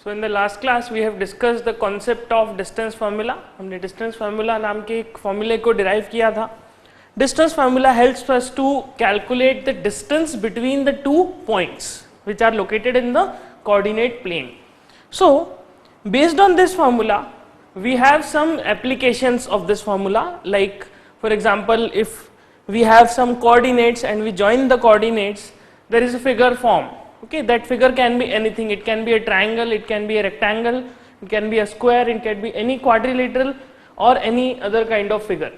So in the last class we have discussed the concept of distance formula. हमने distance formula नाम के एक formula को derive किया था. Distance formula helps us to calculate the distance between the two points which are located in the coordinate plane. So based on this formula we have some applications of this formula, like for example if we have some coordinates and we join the coordinates, there is a figure formed. Okay, that figure can be anything. It can be a triangle, it can be a rectangle, it can be a square, it can be any quadrilateral or any other kind of figure.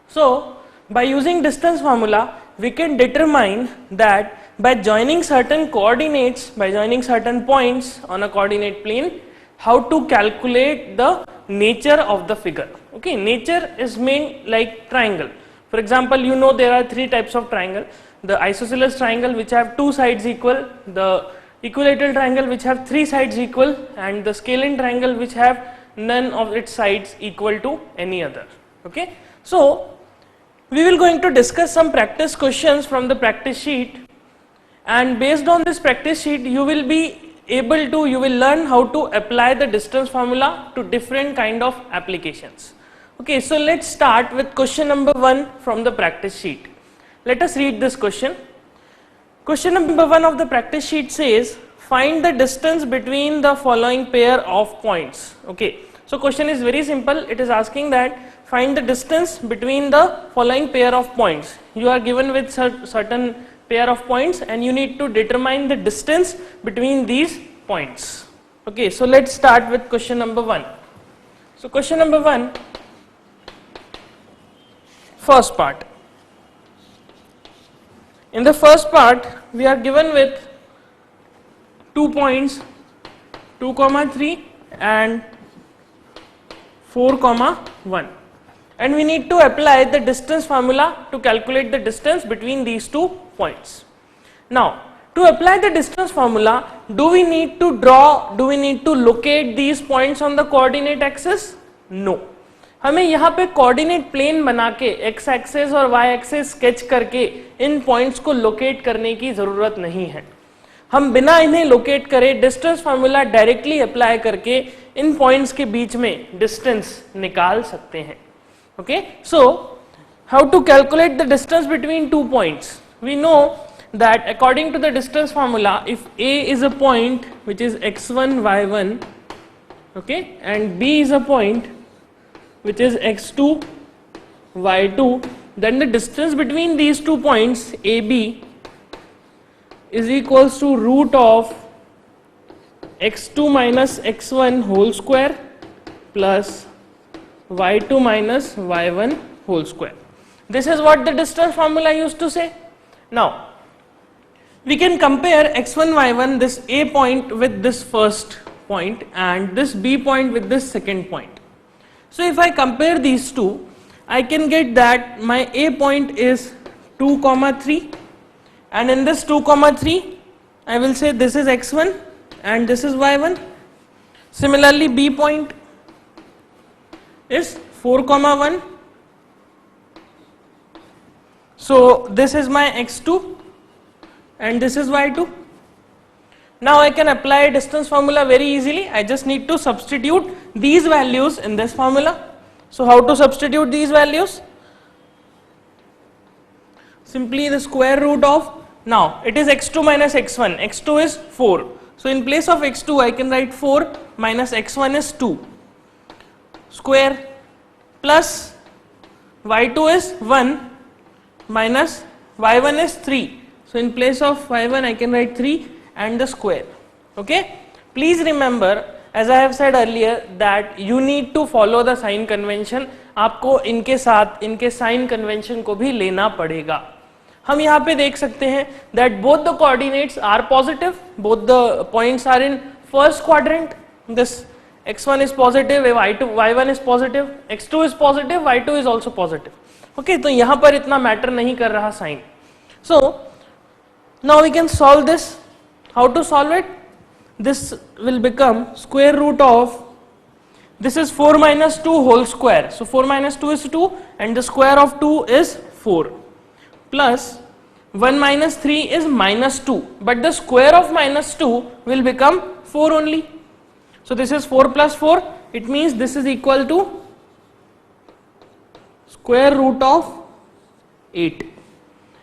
So by using distance formula we can determine that by joining certain coordinates, by joining certain points on a coordinate plane, how to calculate the nature of the figure. Okay, nature is mean like triangle. For example, you know there are three types of triangle: the isosceles triangle which have two sides equal, the equilateral triangle which have three sides equal, and the scalene triangle which have none of its sides equal to any other. Okay, so we will going to discuss some practice questions from the practice sheet, and based on this practice sheet you will learn how to apply the distance formula to different kind of applications. Okay, so let's start with question number 1 from the practice sheet. Let us read this question. Question number 1 of the practice sheet says, find the distance between the following pair of points. Okay, so question is very simple. It is asking that find the distance between the following pair of points. You are given with certain pair of points and you need to determine the distance between these points. Okay, so let's start with question number 1. So question number 1, first part. In the first part we are given with 2 points 2, 3 and 4, 1, and we need to apply the distance formula to calculate the distance between these 2 points. Now to apply the distance formula, do we need to locate these points on the coordinate axis? No. हमें यहाँ पे coordinate plane बना के x access और y access sketch करके इन points को locate करने की जरूरत नहीं है. हम बिना इन्हें लोकेट करे डिस्टेंस फार्मूला डायरेक्टली अप्लाई करके इन पॉइंट्स के बीच में डिस्टेंस निकाल सकते हैं. Okay, so how to calculate the distance between 2 points? We know that according to the distance formula, if A is a point which is x1 y1, okay, and B is a point which is x2 y2, then the distance between these 2 points AB is equals to root of x2 minus x1 whole square plus y2 minus y1 whole square. This is what the distance formula used to say. Now we can compare x1 y1, this A point with this first point and this B point with this second point. So if I compare these two, I can get that my A point is 2, 3, and in this 2, 3 I will say this is x1 and this is y1. Similarly B point is 4, 1, so this is my x2 and this is y2. Now I can apply distance formula very easily. I just need to substitute these values in this formula. So how to substitute these values? Simply the square root of, now it is x2 minus x1, x2 is 4. So in place of x2 I can write 4 minus x1 is 2 square plus y2 is 1 minus y1 is 3. So in place of y1 I can write 3 and the square. Okay, please remember, as I have said earlier, that you need to follow the sign convention. आपको इनके साथ इनके sign convention को भी लेना पड़ेगा. हम यहाँ पे देख सकते हैं that both the coordinates are positive, both the points are in first quadrant. This x1 is positive, y1 is positive, x2 is positive, y2 is also positive. Okay, तो यहाँ पर इतना matter नहीं कर रहा sign. So now we can solve this. How to solve it? This will become square root of, this is 4 minus 2 whole square. So 4 minus 2 is 2 and the square of 2 is 4 plus 1 minus 3 is minus 2, but the square of minus 2 will become 4 only. So this is 4 plus 4, it means this is equal to square root of 8.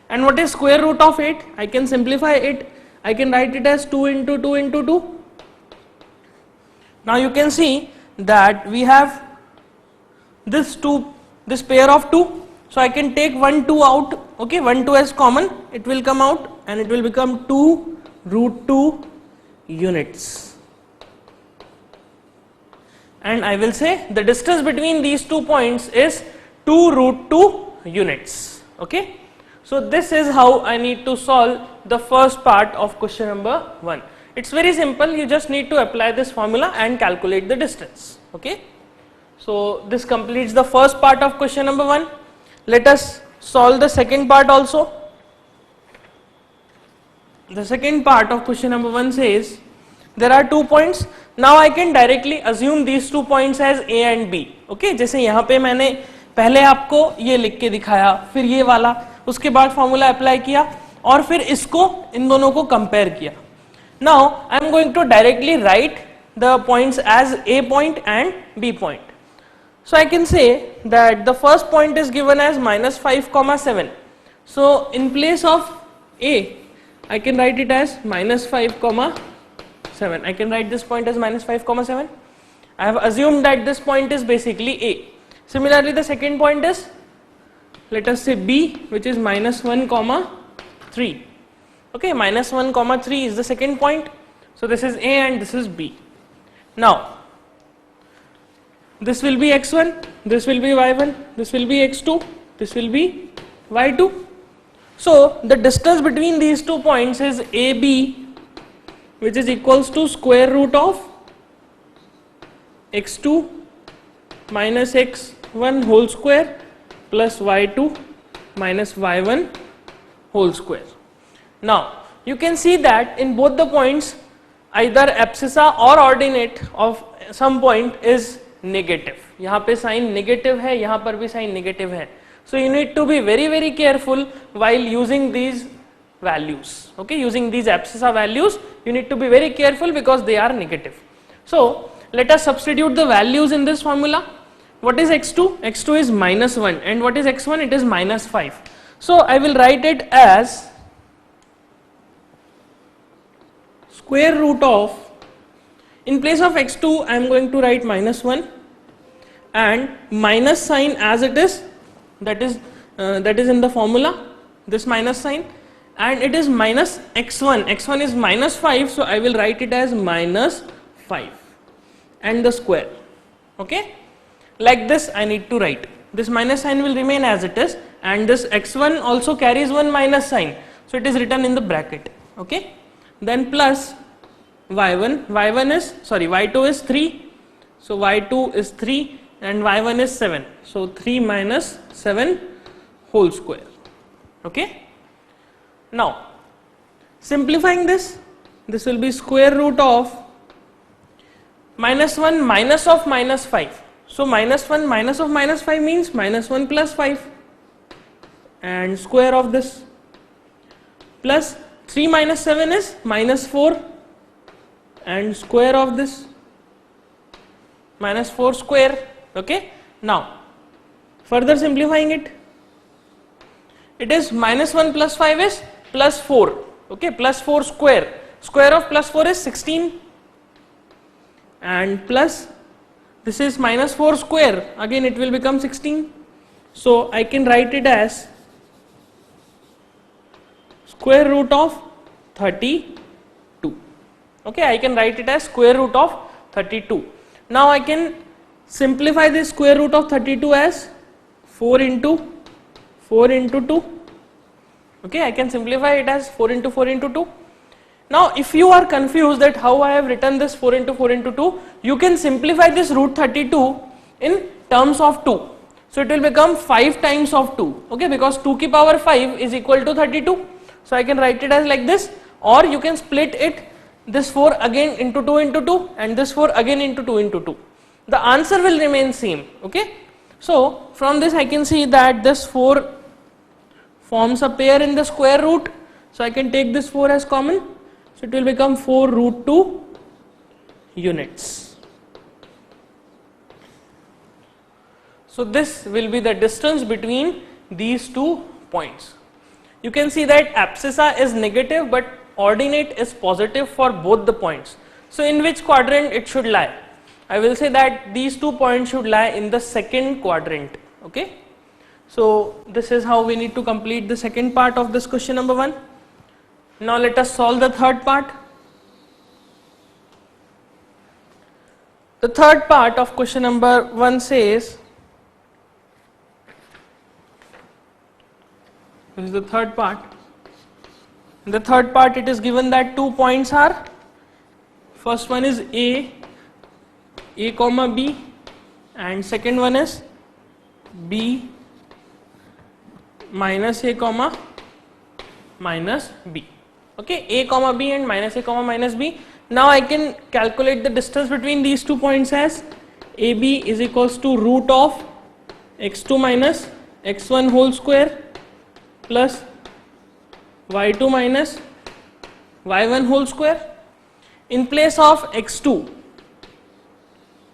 And what is square root of 8? I can simplify it. I can write it as 2 into 2 into 2. Now you can see that we have this pair of 2. So I can take 1 2 out, okay, 1 2 as common, it will come out and it will become 2 root 2 units. And I will say the distance between these 2 points is 2 root 2 units, okay. So this is how I need to solve the first part of question number 1. It's very simple, you just need to apply this formula and calculate the distance, okay. So this completes the first part of question number 1. Let us solve the second part also. The second part of question number 1 says there are 2 points. Now I can directly assume these 2 points as A and B, okay. जैसे यहाँ पे मैंने पहले आपको ये लिख के दिखाया, फिर ये वाला, उसके बाद फॉर्मूला अप्लाई किया और फिर इसको इन दोनों को कंपेयर किया. Now I am going to directly write the points as A point and B point. So I can say that the first point is given as minus 5 comma 7. So in place of A, I can write it as minus 5 comma 7. I can write this point as minus 5 comma 7. I have assumed that this point is basically A. Similarly, the second point is, let us say B, which is minus 1 comma 3. Okay, minus 1 comma 3 is the second point. So this is A and this is B. Now this will be x1, this will be y1, this will be x2, this will be y2. So the distance between these 2 points is AB, which is equals to square root of x2 minus x1 whole square plus y2 minus y1 whole square. Now you can see that in both the points either abscissa or ordinate of some point is negative. यहाँ पे sign negative है, यहाँ पर भी sign negative है. So you need to be very careful while using these values. Okay, using these abscissa values, you need to be very careful because they are negative. So let us substitute the values in this formula. What is x2? x2 is minus 1, and what is x1? It is minus 5. So I will write it as square root of, in place of x2 I am going to write minus 1 and minus sign as it is, that is in the formula, this minus sign, and it is minus x1. x1 is minus 5, so I will write it as minus 5 and the square. Okay, like this I need to write. This minus sign will remain as it is, and this x1 also carries one minus sign, so it is written in the bracket. Okay, then plus y1, y2 is 3, so y2 is 3 and y1 is 7, so 3 minus 7 whole square. Okay, now simplifying this will be square root of minus 1 minus of minus 5. So minus 1 minus of minus 5 means minus 1 plus 5 and square of this, plus 3 minus 7 is minus 4 and square of this, minus 4 square. Okay, now further simplifying it, it is minus 1 plus 5 is plus 4. Okay, plus 4 square, square of plus 4 is 16 and plus this is minus 4 square, again it will become 16. So I can write it as square root of 32. Okay, I can write it as square root of 32. Now I can simplify this square root of 32 as 4 into 2. Okay, I can simplify it as 4 into 4 into 2. Now if you are confused that how I have written this 4 into 4 into 2, you can simplify this root 32 in terms of 2. So it will become 5 times of 2. Okay, because 2 ki power 5 is equal to 32. So I can write it as like this, or you can split it, this 4 again into 2 into 2 and this 4 again into 2 into 2. The answer will remain same. Okay, so from this I can see that this 4 forms a pair in the square root. So I can take this 4 as common. So it will become 4 root 2 units. So this will be the distance between these 2 points. You can see that abscissa is negative but ordinate is positive for both the points. So in which quadrant it should lie? I will say that these 2 points should lie in the second quadrant. Okay. So this is how we need to complete the second part of this question number 1. Now let us solve the third part. The third part of question number 1 says, this is the third part. In the third part it is given that 2 points are, first one is A comma B, and second one is B minus A comma minus B. Okay, A comma B and minus A comma minus B. Now I can calculate the distance between these 2 points as AB is equals to root of x2 minus x1 whole square plus y2 minus y1 whole square. In place of x2,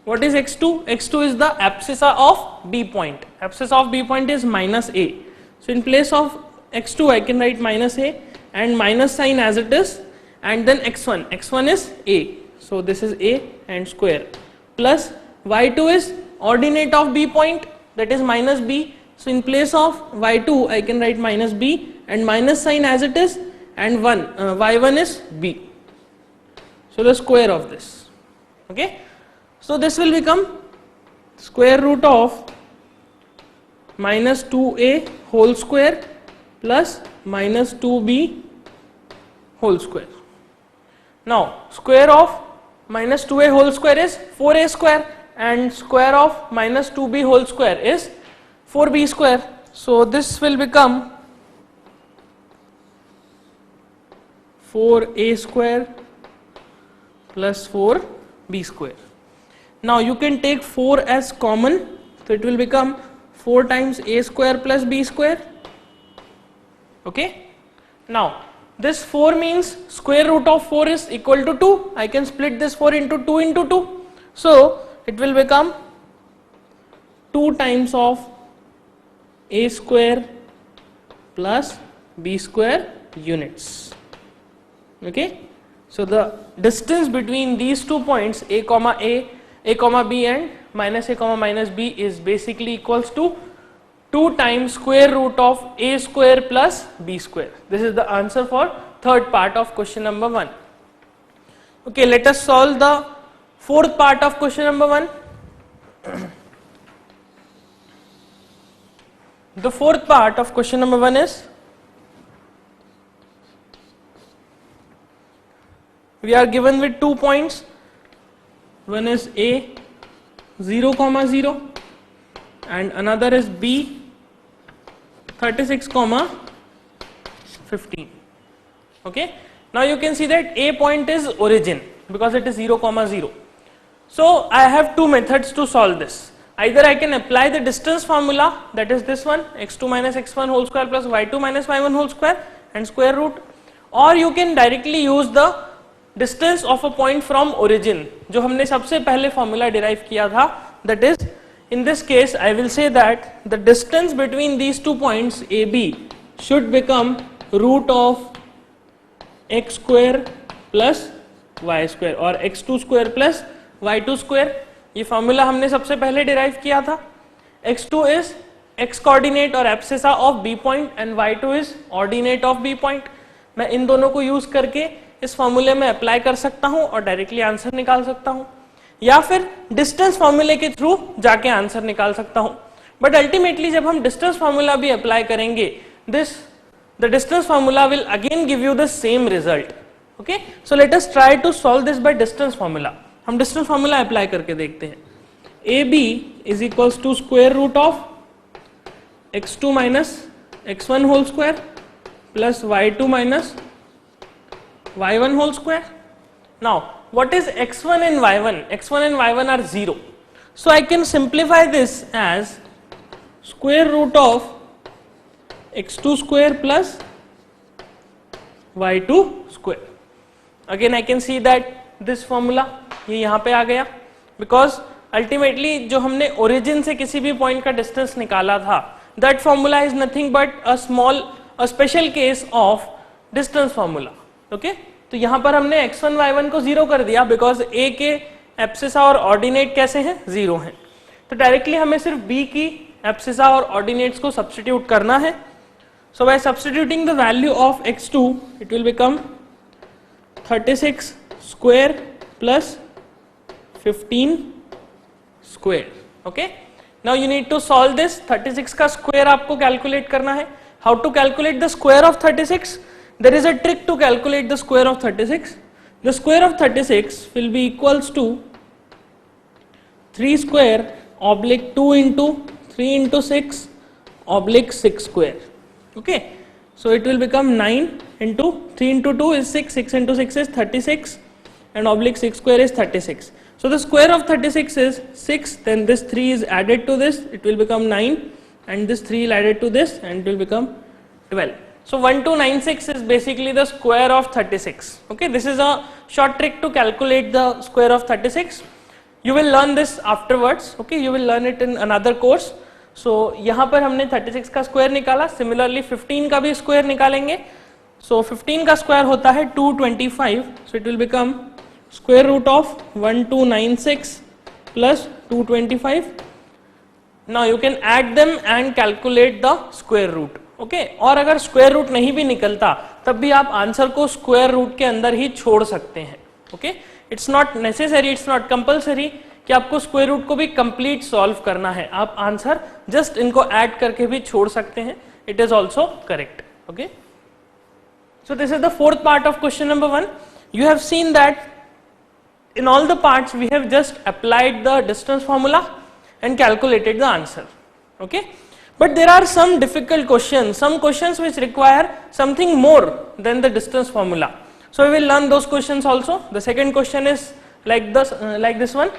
what is x2? x2 is the abscissa of B point. Abscissa of B point is minus A. So in place of x2 I can write minus A and minus sign as it is, and then x1 is A. So this is A and square plus y2 is ordinate of B point, that is minus B. So in place of y2 I can write minus B and minus sign as it is, and y1 is B. So the square of this. Okay. So this will become square root of minus 2A whole square plus minus 2B whole square. Now square of minus 2A whole square is 4A square and square of minus 2B whole square is 4B square. So this will become 4A square plus 4B square. Now you can take 4 as common, so it will become 4 times A square plus B square. Okay. Now this 4 means square root of 4 is equal to 2. I can split this 4 into 2 into 2. So it will become 2 times of A square plus B square units. Okay. So the distance between these 2 points A comma B and minus A comma minus B is basically equals to 2 times square root of A square plus B square. This is the answer for third part of question number 1. Okay, let us solve the fourth part of question number 1. The fourth part of question number 1 is, we are given with 2 points. One is A 0 comma 0 and another is B 36 comma 15. Okay. Now you can see that A point is origin because it is 0 comma 0. So I have 2 methods to solve this. Either I can apply the distance formula, that is this one, x2 minus x1 whole square plus y2 minus y1 whole square and square root, or you can directly use the distance of a point from origin जो हमने सबसे पहले formula derive किया था, that is in this case I will say that the distance between these 2 points AB should become root of x square plus y square or x2 square plus y2 square. ये formula हमने सबसे पहले derive किया था. x2 is x coordinate और abscissa of B point and y2 is ordinate of B point. मैं इन दोनों को use करके इस फॉर्मूले में अप्लाई कर सकता हूं और डायरेक्टली आंसर निकाल सकता हूं, या फिर डिस्टेंस फॉर्मूले के थ्रू जाके आंसर निकाल सकता हूं. बट अल्टीमेटली जब हम डिस्टेंस फॉर्मूला भी अप्लाई करेंगे, the distance formula will again give you the same result. Okay, so let us try to solve this by distance formula. हम डिस्टेंस फॉर्मूला अप्लाई करके देखते हैं. A B is equals to square root of x2 minus x1 whole square plus y2 minus y1 whole square. Now what is x1 and y1? x1 and y1 are 0. So I can simplify this as square root of x2 square plus y2 square. Again I can see that this formula ये यहाँ पे आ गया because ultimately जो हमने origin से किसी भी point का डिस्टेंस निकाला था, that formula is nothing but a special case of distance formula. Okay, तो यहां पर हमने x1 y1 को 0 कर दिया बिकॉज a के एब्सिसा और ऑर्डिनेट कैसे हैं, 0 हैं. तो डायरेक्टली हमें सिर्फ b की एब्सिसा और ऑर्डिनेट्स को सब्स्टिट्यूट करना है. So by substituting the value of x2 it will become 36 square plus 15 square. Okay, now you need to solve this. 36 का स्क्वायर आपको कैलकुलेट करना है. How to calculate the square of 36? There is a trick to calculate the square of 36. The square of 36 will be equals to 3 square oblique 2 into 3 into 6 oblique 6 square. Okay, so it will become 9 into 3 into 2 is 6, 6 into 6 is 36 and oblique 6 square is 36. So the square of 36 is 6, then this 3 is added to this, it will become 9, and this 3 is added to this and it will become 12. So 1296 is basically the square of 36. Okay, this is a short trick to calculate the square of 36. You will learn this afterwards. Okay, you will learn it in another course. So यहाँ पर हमने 36 का square निकाला. Similarly 15 का भी square निकालेंगे. So 15 का square होता है 225. So it will become square root of 1296 plus 225. Now you can add them and calculate the square root. Okay, और अगर स्क्वायर रूट नहीं भी निकलता तब भी आप आंसर को स्क्वायर रूट के अंदर ही छोड़ सकते हैं. Okay, it's not necessary, it's not compulsory कि आपको स्क्वायर रूट को भी कंप्लीट सॉल्व करना है. आप आंसर जस्ट इनको ऐड करके भी छोड़ सकते हैं. It is also correct. Okay, so this is the fourth part of question number 1. You have seen that in all the parts we have just applied the distance formula and calculated the answer. Okay, but there are some difficult questions, some questions which require something more than the distance formula. So we will learn those questions also. The second question is like this one.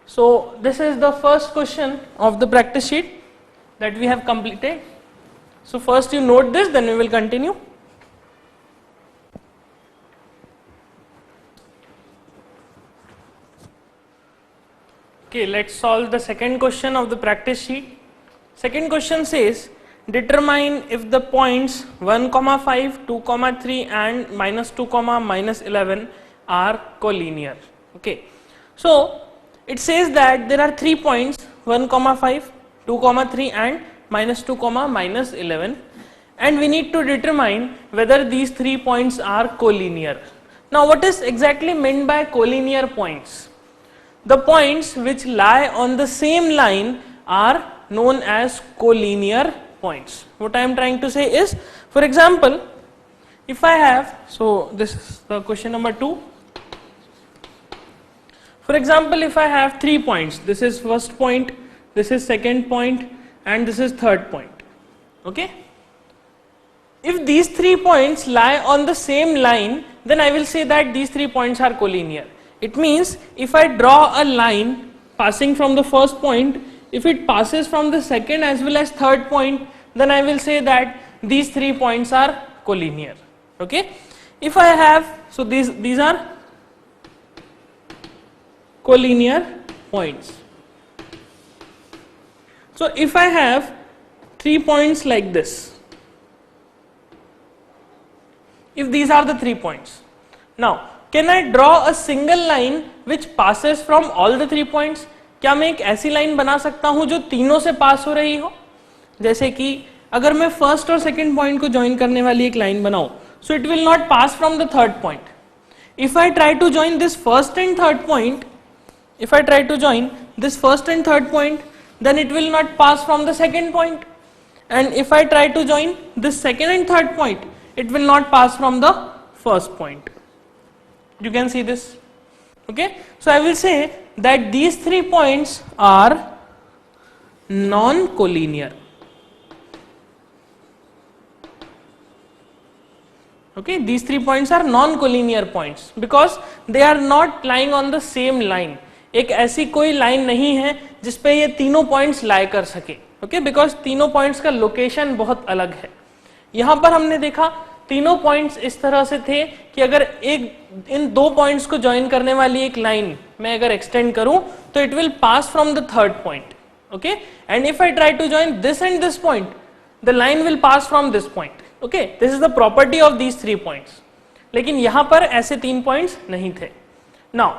So this is the first question of the practice sheet that we have completed. So first you note this, then we will continue. Okay, let's solve the second question of the practice sheet. Second question says, determine if the points 1, 5, 2, 3 and -2, -11 are collinear. Okay, so it says that there are 3 points 1, 5, 2, 3 and -2, -11, and we need to determine whether these 3 points are collinear. Now what is exactly meant by collinear points? The points which lie on the same line are known as collinear points. What I am trying to say is, for example, if I have, so this is the question number 2. For example, if I have 3 points, this is first point, this is second point and this is third point. Okay, if these 3 points lie on the same line, then I will say that these 3 points are collinear. It means if I draw a line passing from the first point, if it passes from the second as well as third point, then I will say that these 3 points are collinear. Okay, if I have, so these are collinear points. So if I have 3 points like this, if these are the 3 points, now can I draw a single line which passes from all the 3 points? क्या मैं एक ऐसी line बना सकता हूं जो तीनों से पास हो रही हो? जैसे कि अगर मैं फर्स्ट और सेकंड पॉइंट को ज्वाइन करने वाली एक लाइन बनाऊं, so it will not pass from the third point. If I try to join this first and third point, if I try to join this first and third point, then it will not pass from the second point. And if I try to join this second and third point, it will not pass from the first point. You can see this. Okay, so I will say that these 3 points are non-collinear. Okay, these 3 points are non-collinear points because they are not lying on the same line. एक ऐसी कोई line नहीं है जिसपे ये तीनों points लाई कर सके. ओके, बिकॉज तीनों पॉइंट्स का लोकेशन बहुत अलग है. यहां पर हमने देखा तीनों पॉइंट्स इस तरह से थे कि अगर एक इन 2 पॉइंट्स को ज्वाइन करने वाली एक लाइन मैं अगर एक्सटेंड करूं तो it will pass from the third point, okay, and if I try to join this and this point, the line will pass from this point, okay, this is the property of these 3 points. लेकिन यहां पर ऐसे 3 points नहीं थे. Now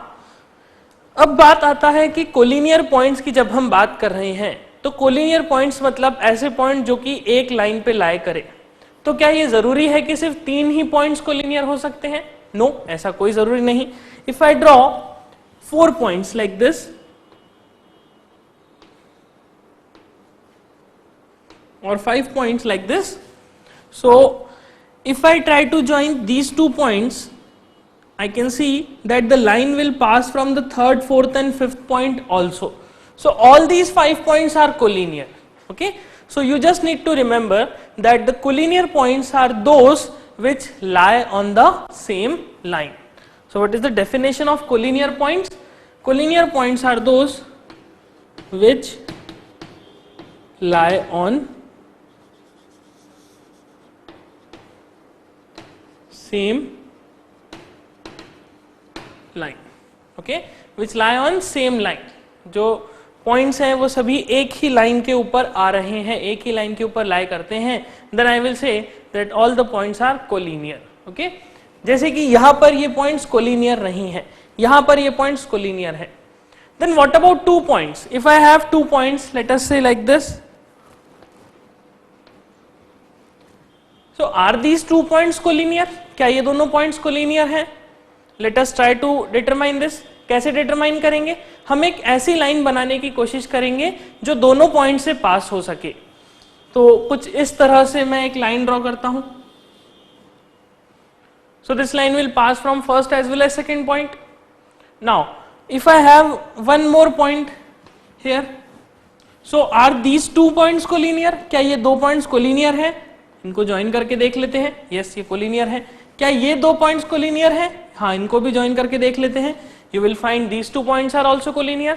अब बात आता है कि कोलिनियर पॉइंट्स की जब हम बात कर रहे हैं तो कोलिनियर पॉइंट्स मतलब ऐसे पॉइंट जो कि एक लाइन पे लाई करे. तो क्या ये जरूरी है कि सिर्फ 3 ही पॉइंट्स कोलिनियर हो सकते हैं? नो, ऐसा कोई जरूरी नहीं. If I draw 4 points like this or 5 points like this, so if I try to join these 2 points, I can see that the line will pass from the 3rd, 4th and 5th point also. So all these 5 points are collinear, okay. So you just need to remember that the collinear points are those which lie on the same line. So what is the definition of collinear points? Collinear points are those which lie on same line, okay, which lie on same line. जो points हैं वो सभी एक ही line के ऊपर आ रहे हैं, एक ही लाइन के ऊपर लाई करते हैं, then I will say that all the points are collinear, okay. जैसे कि यहाँ पर ये पॉइंट्स कोलिनियर नहीं है, यहाँ पर ये पॉइंट्स कोलिनियर है. Then what about 2 points? If I have 2 points, let us say like this. So are these 2 points collinear? क्या ये दोनों पॉइंट्स कोलिनियर हैं? Let us try to determine this. कैसे डिटरमाइन करेंगे? हम एक ऐसी लाइन बनाने की कोशिश करेंगे जो दोनों पॉइंट से पास हो सके. तो कुछ इस तरह से मैं एक लाइन ड्रॉ करता हूं. So this line will pass from first as well as second point. Now if I have one more point here, so are these 2 points collinear? क्या ये 2 पॉइंट्स कोलिनियर हैं? इनको ज्वाइन करके देख लेते हैं. यस, ये कोलिनियर है. क्या ये 2 पॉइंट्स कोलिनियर हैं? हाँ, इनको भी ज्वाइन करके देख लेते हैं. You will find these 2 points are also collinear.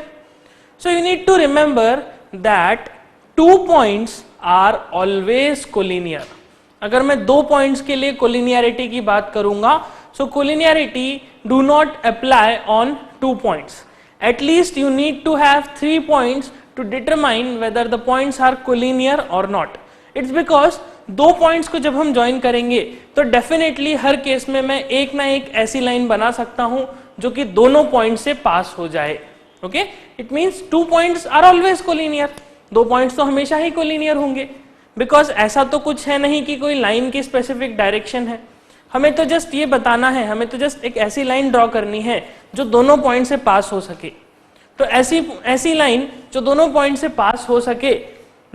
So you need to remember that 2 points are always collinear. अगर मैं 2 पॉइंट्स के लिए कोलिनियरिटी की बात करूंगा, so collinearity do not apply on 2 points. At least you need to have 3 points to determine whether the points are collinear or not. It's because 2 points को जब हम ज्वाइन करेंगे तो डेफिनेटली हर केस में मैं एक ना एक ऐसी लाइन बना सकता हूं जो कि दोनों पॉइंट से पास हो जाए. Okay, it means 2 points are always collinear. 2 points तो हमेशा ही कोलिनियर होंगे, बिकॉज ऐसा तो कुछ है नहीं कि कोई लाइन की स्पेसिफिक डायरेक्शन है. हमें तो जस्ट ये बताना है, हमें तो जस्ट एक ऐसी लाइन ड्रॉ करनी है जो दोनों पॉइंट से पास हो सके. तो ऐसी लाइन जो दोनों पॉइंट से पास हो सके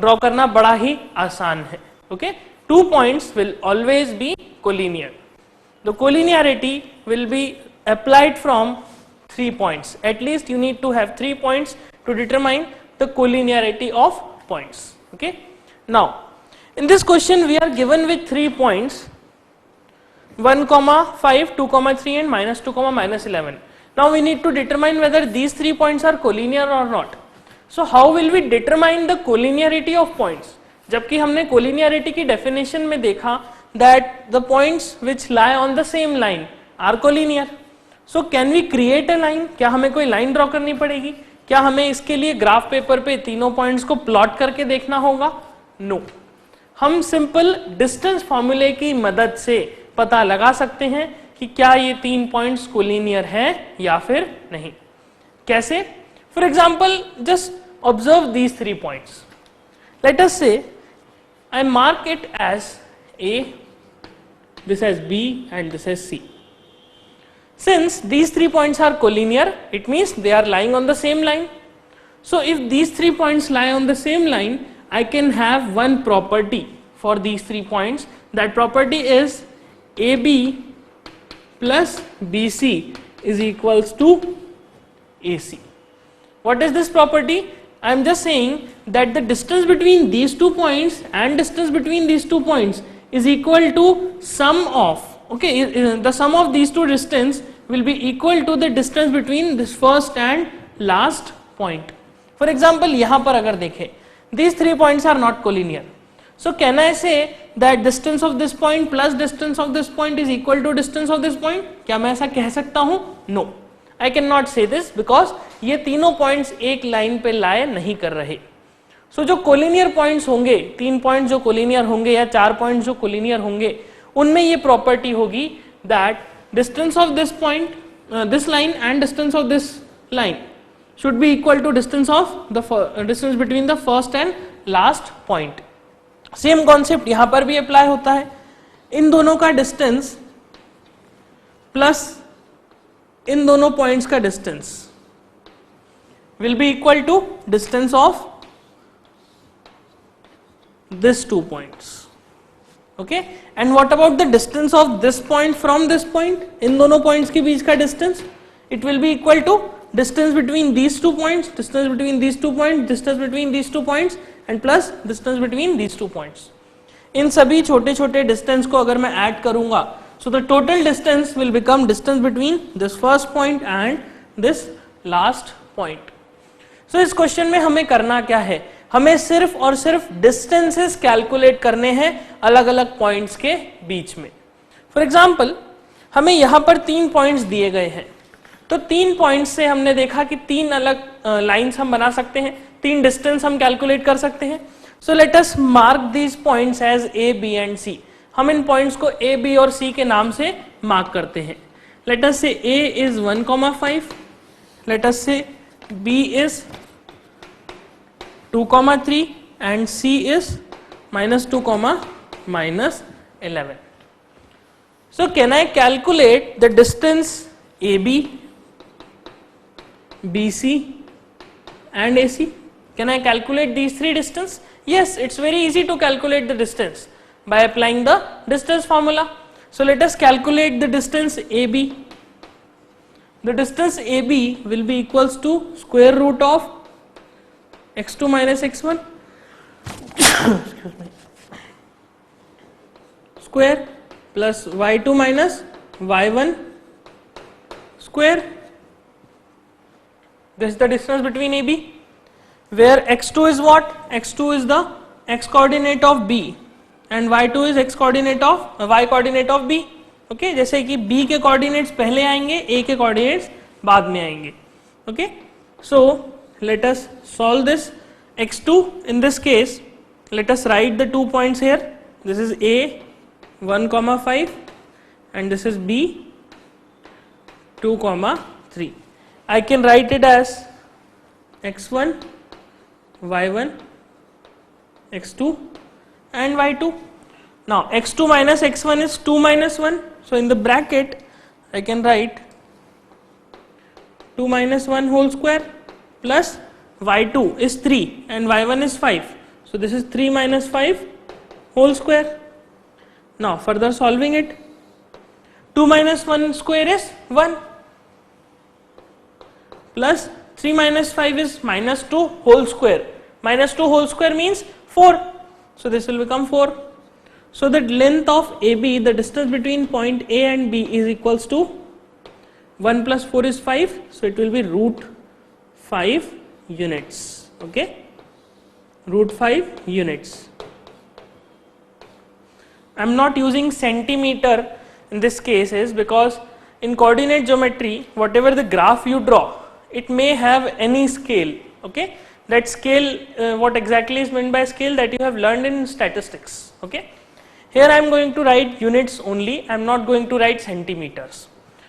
ड्रॉ करना बड़ा ही आसान है. Okay, 2 points will always be collinear. The collinearity will be applied from 3 points. At least you need to have 3 points to determine the collinearity of points. Okay. Now, in this question we are given with 3 points, 1, 5, 2, 3 and -2, -11. Now we need to determine whether these 3 points are collinear or not. So how will we determine the collinearity of points? जबकि हमने collinearity की definition में देखा that the points which lie on the same line are collinear. So can we create a line? क्या हमें कोई line draw करनी पड़ेगी? क्या हमें इसके लिए ग्राफ पेपर पे तीनों पॉइंट्स को प्लॉट करके देखना होगा? नो, हम सिंपल डिस्टेंस फॉर्मूले की मदद से पता लगा सकते हैं कि क्या ये 3 पॉइंट्स कोलिनियर हैं या फिर नहीं. कैसे? For example just observe these 3 points. Let us say I mark it as A, this as B and this as C. Since these 3 points are collinear, it means they are lying on the same line. So if these 3 points lie on the same line, I can have one property for these 3 points. That property is AB plus BC is equals to AC. What is this property? I am just saying that the distance between these 2 points and distance between these 2 points is equal to sum of, okay, the sum of these 2 distance will be equal to the distance between this first and last point. For example, यहाँ पर अगर देखें, these 3 points are not collinear. So can I say that distance of this point plus distance of this point is equal to distance of this point? क्या मैं ऐसा कह सकता हूँ? No. आई कैन नॉट से दिस बिकॉज ये तीनों points एक लाइन पे लाए नहीं कर रहे. सो जो कोलिनियर पॉइंट्स होंगे, 3 पॉइंट जो कोलिनियर होंगे या 4 पॉइंट जो कोलिनियर होंगे, उनमें ये प्रॉपर्टी होगी that distance of this point, this line and distance of this line should be equal to distance of the distance between the first and last point. Same concept यहां पर भी apply होता है. इन दोनों का डिस्टेंस प्लस इन दोनों points का distance will be equal to distance of this 2 points. Okay, and what about the distance of this point from this point? इन दोनों points के बीच का distance, it will be equal to distance between these 2 points, distance between these 2 points, distance between these 2 points and plus distance between these 2 points. इन सभी छोटे छोटे distance को अगर मैं add करूंगा, so the total distance will become distance between this first point and this last point. So इस question में हमें करना क्या है, हमें सिर्फ और सिर्फ डिस्टेंसेस कैलकुलेट करने हैं अलग अलग पॉइंट्स के बीच में. फॉर एग्जाम्पल हमें यहां पर 3 पॉइंट्स दिए गए हैं, तो 3 पॉइंट्स से हमने देखा कि 3 अलग लाइंस हम बना सकते हैं, 3 डिस्टेंस हम कैलकुलेट कर सकते हैं. So let us mark these points as A, B and C. हम इन पॉइंट्स को ए, बी और सी के नाम से मार्क करते हैं. लेट अस से ए इज 1,5, लेट अस से B is 2,3 and C is -2, -11. So can I calculate the distance AB, BC and AC? Can I calculate these 3 distance? Yes, it's very easy to calculate the distance by applying the distance formula. So let us calculate the distance AB. The distance AB will be equals to square root of x2 minus x1 excuse me, square plus y2 minus y1 square. This is the distance between AB, where x2 is what? x2 is the x coordinate of B and y2 is x coordinate of y coordinate of B. Okay, जैसे कि B के coordinates पहले आएंगे, A के coordinates बाद में आएंगे. Okay, so let us solve this. x2 in this case, let us write the 2 points here. This is A 1,5 and this is B 2,3. I can write it as x1, y1, x2 and y2. Now x2 minus x1 is 2 minus 1. So in the bracket I can write 2 minus 1 whole square plus y2 is 3 and y1 is 5. So this is 3 minus 5 whole square. Now further solving it, 2 minus 1 square is 1 plus 3 minus 5 is minus 2 whole square. Minus 2 whole square means 4. So this will become 4. So the length of AB, the distance between point A and B is equals to 1 plus 4 is 5. So it will be root 5 units. Okay, root 5 units. I am not using centimeter in this case is because in coordinate geometry whatever the graph you draw, it may have any scale. Okay, that scale, what exactly is meant by scale, that you have learned in statistics. Okay, here I am going to write units only, I am not going to write centimeters.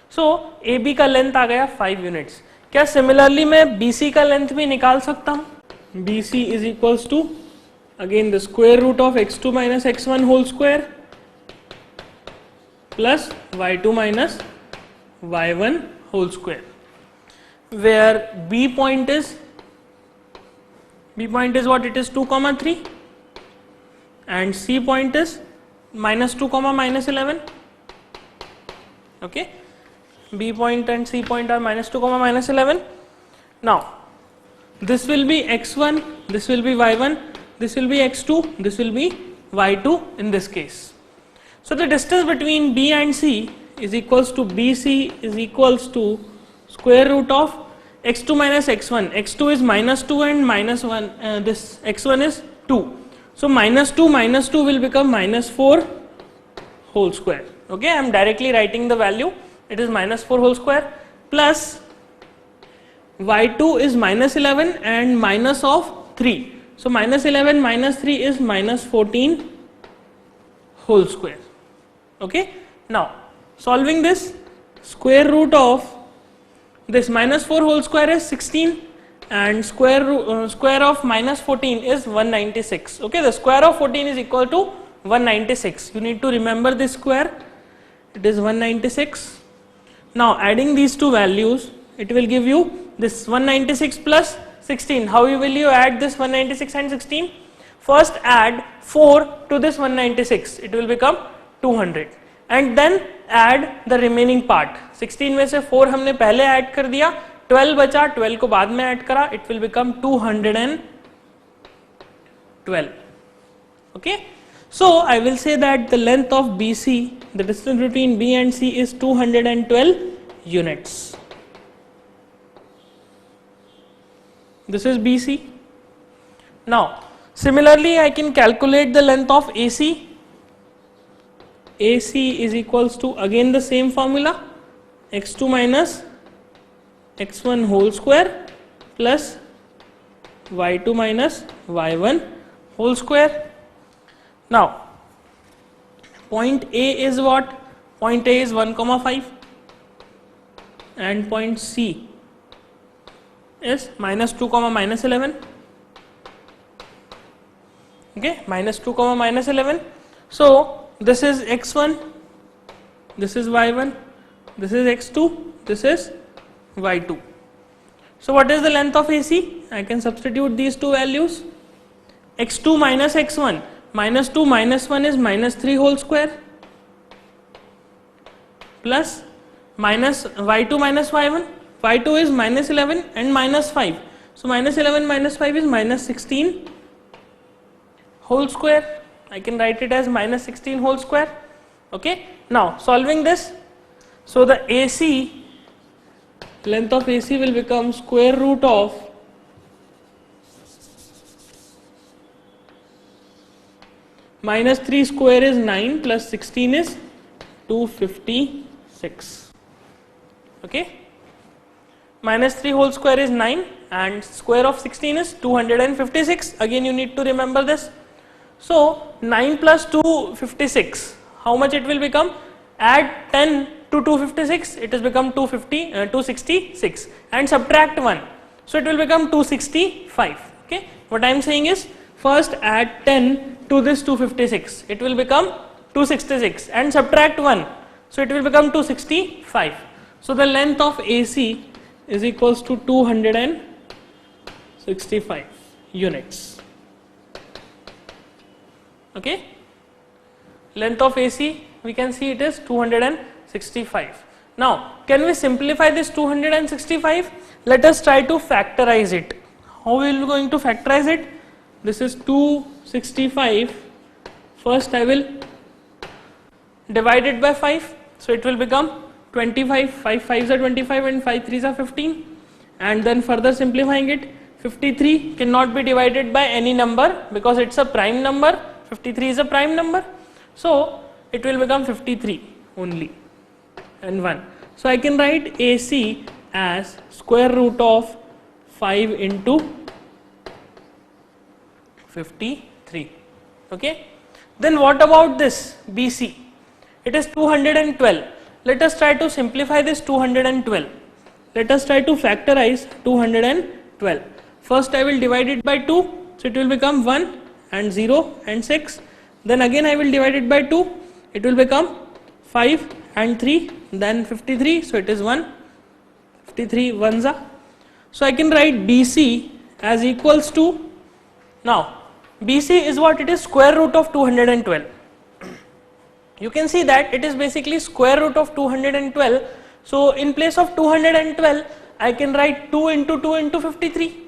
So AB का length आ गया 5 units. क्या similarly मैं BC का length भी निकाल सकता हूं? BC is equals to again the square root of x2 minus x1 whole square plus y2 minus y1 whole square, where B point is what? It is 2,3 and C point is -2, -11. Okay, B point and C point are -2, -11. Now this will be x1, this will be y1, this will be x2, this will be y2 in this case. So the distance between B and C is equals to BC is equals to square root of x2 minus x1. x2 is -2 and -1, this x1 is 2. So -2 will become -4 whole square. Okay, I am directly writing the value. It is -4 whole square plus y2 is minus 11 and minus of 3. So minus 11 minus 3 is minus 14 whole square. Okay. Now solving this, square root of this minus 4 whole square is 16 and square of minus 14 is 196. Okay, the square of 14 is equal to 196. You need to remember this square. It is 196. Now adding these two values, it will give you this 196 plus 16. How will you add this 196 and 16? First add 4 to this 196. It will become 200. And then add the remaining part. 16 में से 4 हमने पहले add कर दिया, 12 बचा, 12 को बाद में ऐड करा, it will become 212. Okay, so I will say that the length of BC, the distance between B and C, is 212 units. This is BC. Now similarly I can calculate the length of AC. AC is equals to again the same formula, x2 minus x1 whole square plus y2 minus y1 whole square. Now point A is what? Point A is 1,5 and point C is minus 2, minus 11. Okay, minus 2, minus 11. So this is x1, this is y1, this is x2, this is y2. So what is the length of AC? I can substitute these two values. x2 minus x1, minus 2 minus 1 is minus 3 whole square plus minus y2 minus y1. y2 is minus 11 and minus 5. So minus 11 minus 5 is minus 16 whole square. I can write it as minus 16 whole square. Okay. Now solving this, so the AC, length of AC will become square root of minus 3 square is 9 plus 16 is 256. Okay. Minus 3 whole square is 9 and square of 16 is 256. Again you need to remember this. So 9 plus 256, how much it will become? Add 10 to 256, it has become 266 and subtract 1. So it will become 265. Okay. What I am saying is, first add 10 to this 256, it will become 266 and subtract 1. So it will become 265. So the length of AC is equals to 265 units. Okay, length of AC we can see it is 265. Now can we simplify this 265? Let us try to factorize it. How we will going to factorize it? This is 265. First I will divide it by 5. So it will become 25. 5 5s are 25 and 5 3s are 15. And then further simplifying it, 53 cannot be divided by any number because it's a prime number. 53 is a prime number. So it will become 53 only and 1. So I can write AC as square root of 5 into 53. Okay. Then what about this BC? It is 212. Let us try to simplify this 212. Let us try to factorize 212. First I will divide it by 2. So it will become 1 and 0 and 6. Then again I will divide it by 2. It will become 5 and 3. Then 53. So it is 1. 53 ones are. So I can write BC as equals to, now BC is what? It is square root of 212. You can see that it is basically square root of 212. So in place of 212 I can write 2 into 2 into 53.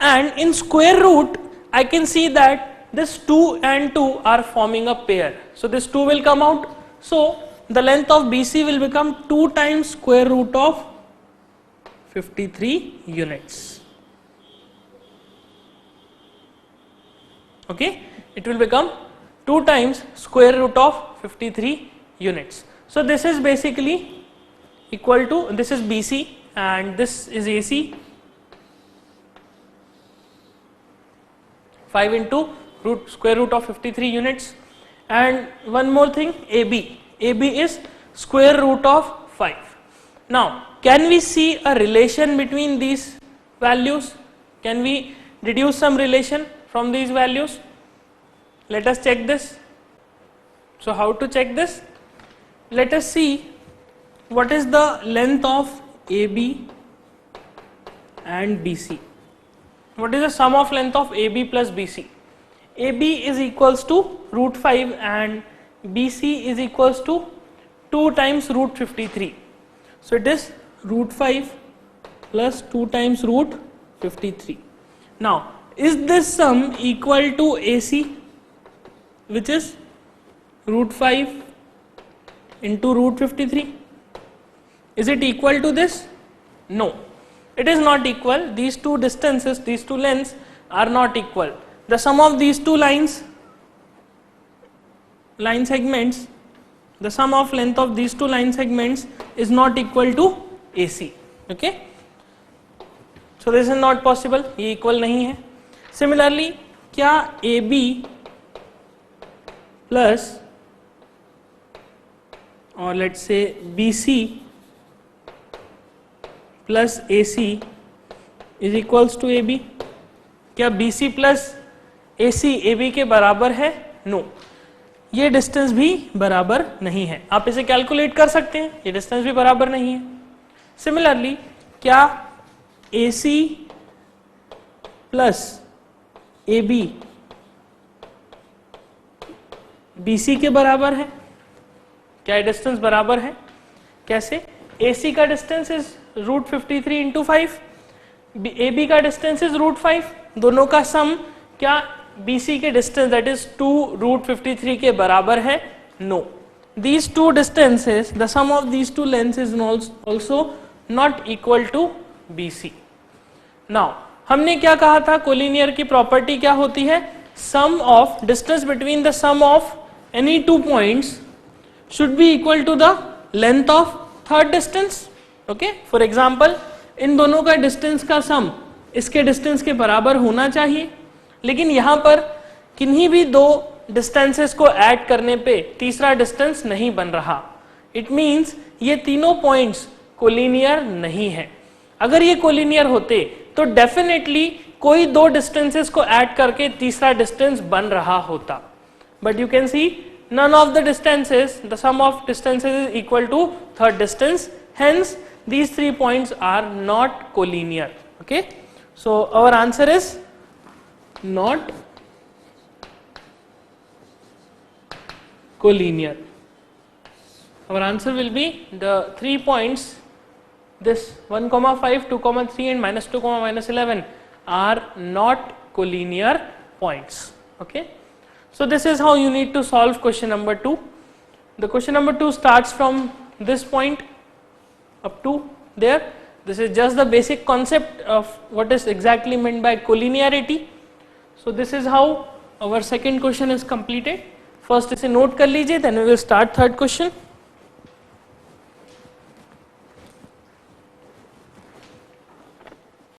And in square root I can see that this 2 and 2 are forming a pair. So this 2 will come out. So the length of BC will become 2 times square root of 53 units. Okay, it will become 2 times square root of 53 units. So this is basically equal to, this is BC and this is AC. 5 into square root of 53 units. And one more thing, AB. AB is square root of 5. Now, can we see a relation between these values? Can we deduce some relation from these values? Let us check this. So, how to check this? Let us see what is the length of AB and BC. What is the sum of length of AB plus BC? AB is equals to root 5 and BC is equals to 2 times root 53. So it is root 5 plus 2 times root 53. Now, is this sum equal to AC, which is root 5 into root 53? Is it equal to this? No, it is not equal. These two distances, these two lengths are not equal. The sum of these two line segments, the sum of length of these two line segments is not equal to AC. Okay, so this is not possible, ये equal नहीं है. Similarly, क्या AB plus or let's say BC plus AC is equals to AB? क्या BC plus AC AB के बराबर है? No, ये distance भी बराबर नहीं है. आप इसे कैलकुलेट कर सकते हैं, ये डिस्टेंस भी बराबर नहीं है. सिमिलरली, क्या AC प्लस AB BC के बराबर है? क्या ये डिस्टेंस बराबर है? कैसे? AC का distance is root 53 into 5, AB का डिस्टेंस इज रूट 5, दोनों का सम क्या BC के डिस्टेंस दैट इज 2 रूट 53 के बराबर है? No, these two distances, the sum of these two lengths is also not equal to BC. Now, हमने क्या कहा था, कोलिनियर की प्रॉपर्टी क्या होती है? Sum of distance between the sum of any two points should be equal to the length of third distance. Okay, for example, इन दोनों का डिस्टेंस का सम इसके डिस्टेंस के बराबर होना चाहिए, लेकिन यहाँ पर किन्हीं भी दो डिस्टेंसेस को ऐड करने पे तीसरा डिस्टेंस नहीं बन रहा. इट मीन्स ये तीनों पॉइंट्स कोलिनियर नहीं है. अगर ये कोलिनियर होते तो डेफिनेटली कोई दो डिस्टेंसेस को ऐड करके तीसरा डिस्टेंस बन रहा होता. But you can see none of the distances, the sum of distances is equal to third distance, hence these 3 points are not collinear. Okay, so our answer is not collinear. Our answer will be the 3 points, this 1,5, 2,3 and -2, -11 are not collinear points. Okay, so this is how you need to solve question number 2. The question number 2 starts from this point up to there. This is just the basic concept of what is exactly meant by collinearity. So this is how our second question is completed. First इसे note कर लीजिए, then we will start third question.